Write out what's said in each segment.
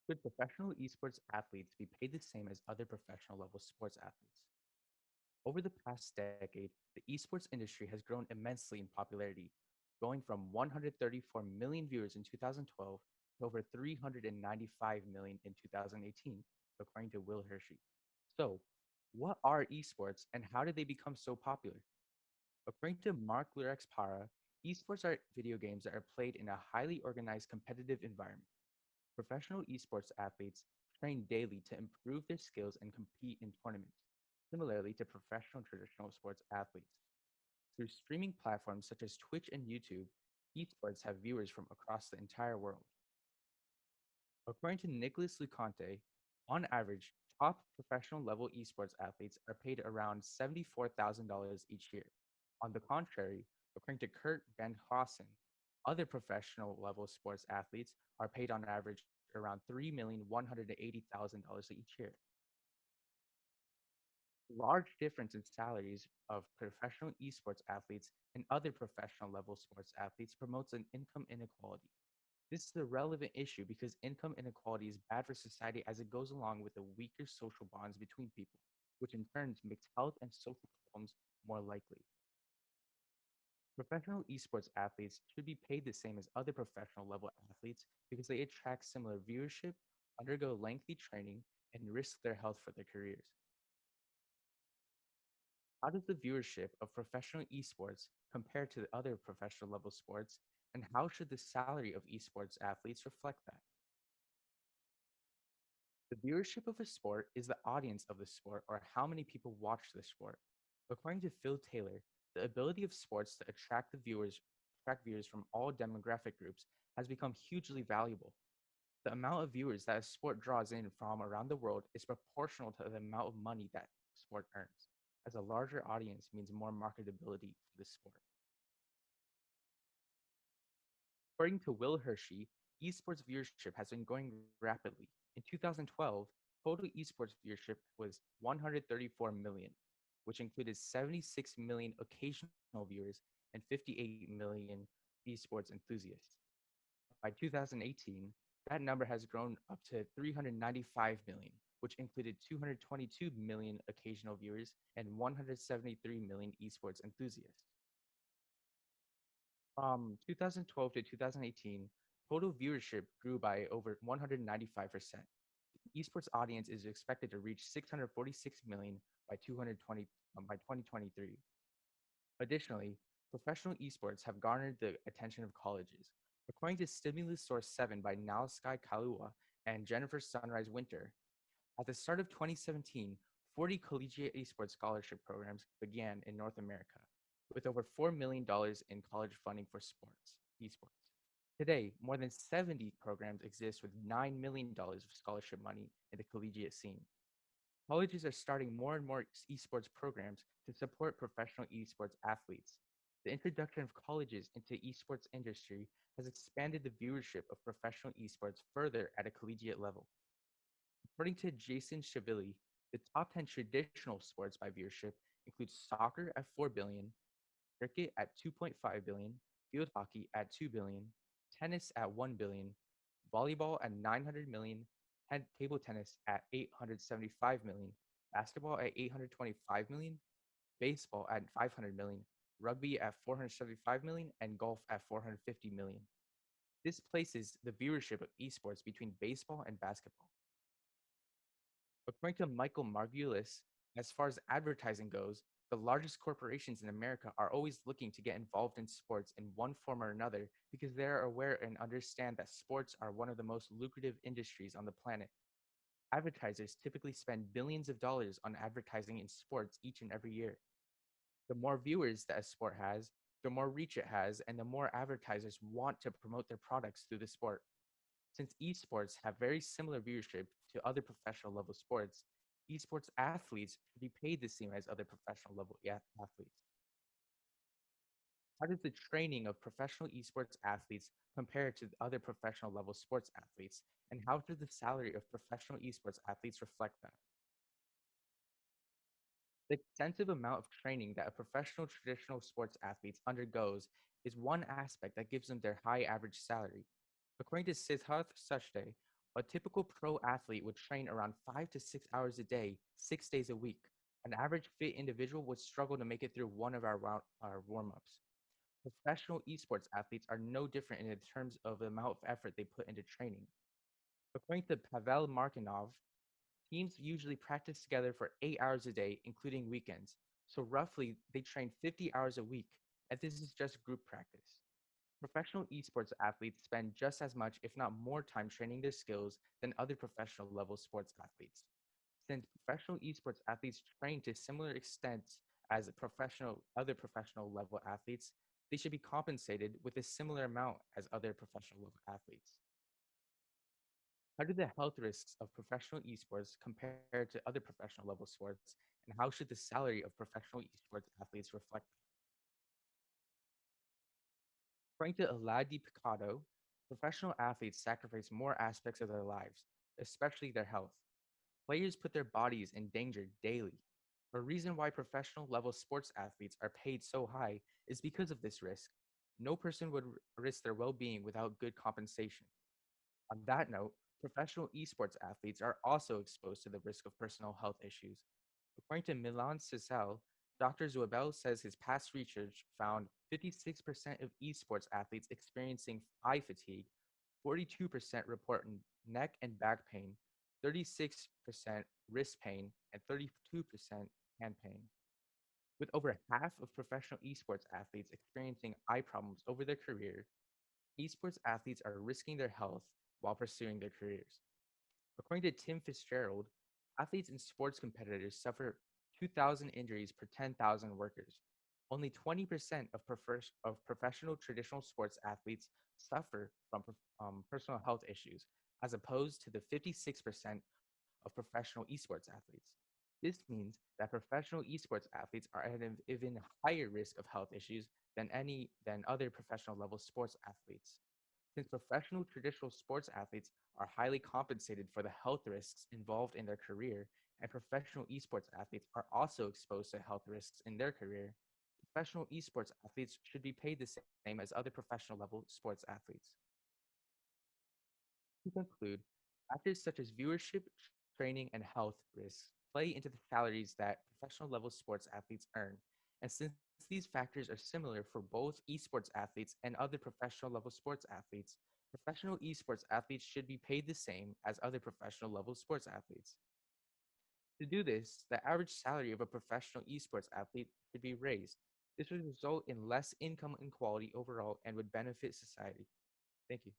Should professional esports athletes be paid the same as other professional level sports athletes? Over the past decade, the esports industry has grown immensely in popularity, going from 134 million viewers in 2012 to over 395 million in 2018, according to Will Hershey. So, what are esports and how did they become so popular? According to Mark Lurex Para, esports are video games that are played in a highly organized competitive environment. Professional esports athletes train daily to improve their skills and compete in tournaments, similarly to professional traditional sports athletes. Through streaming platforms such as Twitch and YouTube, esports have viewers from across the entire world. According to Nicholas Luconte, on average, top professional level esports athletes are paid around $74,000 each year. On the contrary, according to Kurt Van Hossen, other professional level sports athletes are paid on average around $3,180,000 each year. Large difference in salaries of professional esports athletes and other professional level sports athletes promotes an income inequality. This is a relevant issue because income inequality is bad for society as it goes along with the weaker social bonds between people, which in turn makes health and social problems more likely. Professional esports athletes should be paid the same as other professional level athletes because they attract similar viewership, undergo lengthy training, and risk their health for their careers. How does the viewership of professional esports compare to the other professional level sports, and how should the salary of esports athletes reflect that? The viewership of a sport is the audience of the sport or how many people watch the sport. According to Phil Taylor, the ability of sports to attract viewers from all demographic groups has become hugely valuable. The amount of viewers that a sport draws in from around the world is proportional to the amount of money that sport earns, as a larger audience means more marketability for the sport. According to Will Hershey, esports viewership has been growing rapidly. In 2012, total esports viewership was 134 million, which included 76 million occasional viewers and 58 million esports enthusiasts. By 2018, that number has grown up to 395 million, which included 222 million occasional viewers and 173 million esports enthusiasts. From 2012 to 2018, total viewership grew by over 195%. The esports audience is expected to reach 646 million by 2023. Additionally, professional esports have garnered the attention of colleges. According to Stimulus Source 7 by Nalsky Kalua and Jennifer Sunrise Winter, at the start of 2017, 40 collegiate esports scholarship programs began in North America, with over $4 million in college funding for esports. Today, more than 70 programs exist with $9 million of scholarship money in the collegiate scene. Colleges are starting more and more esports programs to support professional esports athletes. The introduction of colleges into esports industry has expanded the viewership of professional esports further at a collegiate level. According to Jason Shavili, the top 10 traditional sports by viewership include soccer at 4 billion, cricket at 2.5 billion, field hockey at 2 billion, tennis at 1 billion, volleyball at 900 million, and table tennis at 875 million, basketball at 825 million, baseball at 500 million, rugby at 475 million, and golf at 450 million. This places the viewership of esports between baseball and basketball. According to Michael Margulis, as far as advertising goes, the largest corporations in America are always looking to get involved in sports in one form or another because they are aware and understand that sports are one of the most lucrative industries on the planet. Advertisers typically spend billions of dollars on advertising in sports each and every year. The more viewers that a sport has, the more reach it has, and the more advertisers want to promote their products through the sport. Since esports have very similar viewership to other professional level sports, esports athletes should be paid the same as other professional level athletes. How does the training of professional esports athletes compare to the other professional level sports athletes? And how does the salary of professional esports athletes reflect that? The extensive amount of training that a professional traditional sports athlete undergoes is one aspect that gives them their high average salary. According to Siddharth Sachde, A typical pro athlete would train around 5 to 6 hours a day, 6 days a week. An average fit individual would struggle to make it through one of our warm ups. Professional esports athletes are no different in terms of the amount of effort they put into training. According to Pavel Markinov, teams usually practice together for 8 hours a day, including weekends. So roughly, they train 50 hours a week, and this is just group practice. Professional esports athletes spend just as much, if not more, time training their skills than other professional level sports athletes. Since professional esports athletes train to similar extents as other professional level athletes, they should be compensated with a similar amount as other professional level athletes. How do the health risks of professional esports compare to other professional level sports, and how should the salary of professional esports athletes reflect? According to Eladi Picado, professional athletes sacrifice more aspects of their lives, especially their health. Players put their bodies in danger daily. A reason why professional level sports athletes are paid so high is because of this risk. No person would risk their well being without good compensation. On that note, professional esports athletes are also exposed to the risk of personal health issues. According to Milan Cesal, Dr. Zuebel says his past research found 56% of esports athletes experiencing eye fatigue, 42% report neck and back pain, 36% wrist pain, and 32% hand pain. With over half of professional esports athletes experiencing eye problems over their career, esports athletes are risking their health while pursuing their careers. According to Tim Fitzgerald, athletes and sports competitors suffer 2,000 injuries per 10,000 workers. Only 20% of professional traditional sports athletes suffer from personal health issues, as opposed to the 56% of professional esports athletes. This means that professional esports athletes are at an even higher risk of health issues than other professional level sports athletes. Since professional traditional sports athletes are highly compensated for the health risks involved in their career, and professional esports athletes are also exposed to health risks in their career, professional esports athletes should be paid the same as other professional level sports athletes. To conclude, factors such as viewership, training, and health risks play into the salaries that professional level sports athletes earn. And since these factors are similar for both esports athletes and other professional level sports athletes, professional esports athletes should be paid the same as other professional level sports athletes. To do this, the average salary of a professional esports athlete should be raised. This would result in less income inequality overall and would benefit society. Thank you.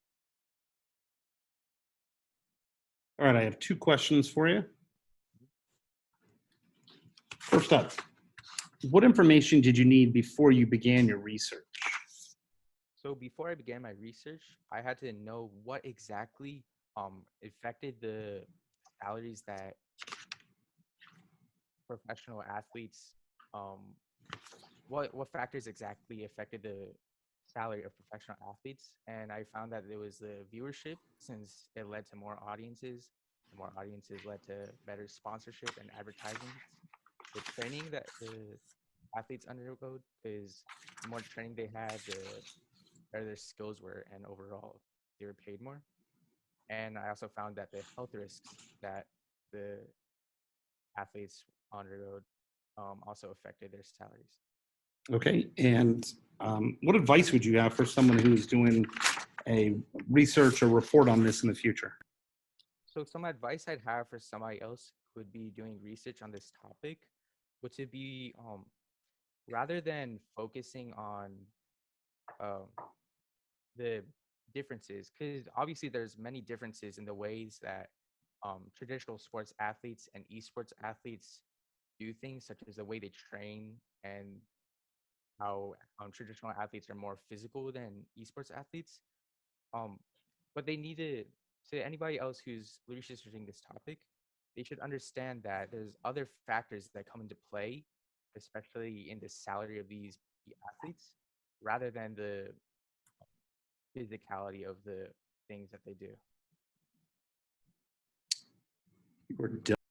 All right, I have two questions for you. First up, what information did you need before you began your research? So before I began my research, I had to know what exactly affected the salaries that professional athletes what factors exactly affected the salary of professional athletes, and I found that there was the viewership, since it led to more audiences. The more audiences led to better sponsorship and advertisements. The training that the athletes undergo, is the more training they had, the better their skills were, and overall they were paid more. And I also found that the health risks that the athletes undergo also affected their salaries. Okay, and what advice would you have for someone who's doing a research or report on this in the future? So some advice I'd have for somebody else who would be doing research on this topic would to be rather than focusing on um, the differences, because obviously there's many differences in the ways that traditional sports athletes and esports athletes do things, such as the way they train and how traditional athletes are more physical than esports athletes. Um, but they need to anybody else who's researching this topic, they should understand that there's other factors that come into play, especially in the salary of these athletes, rather than the physicality of the things that they do. We're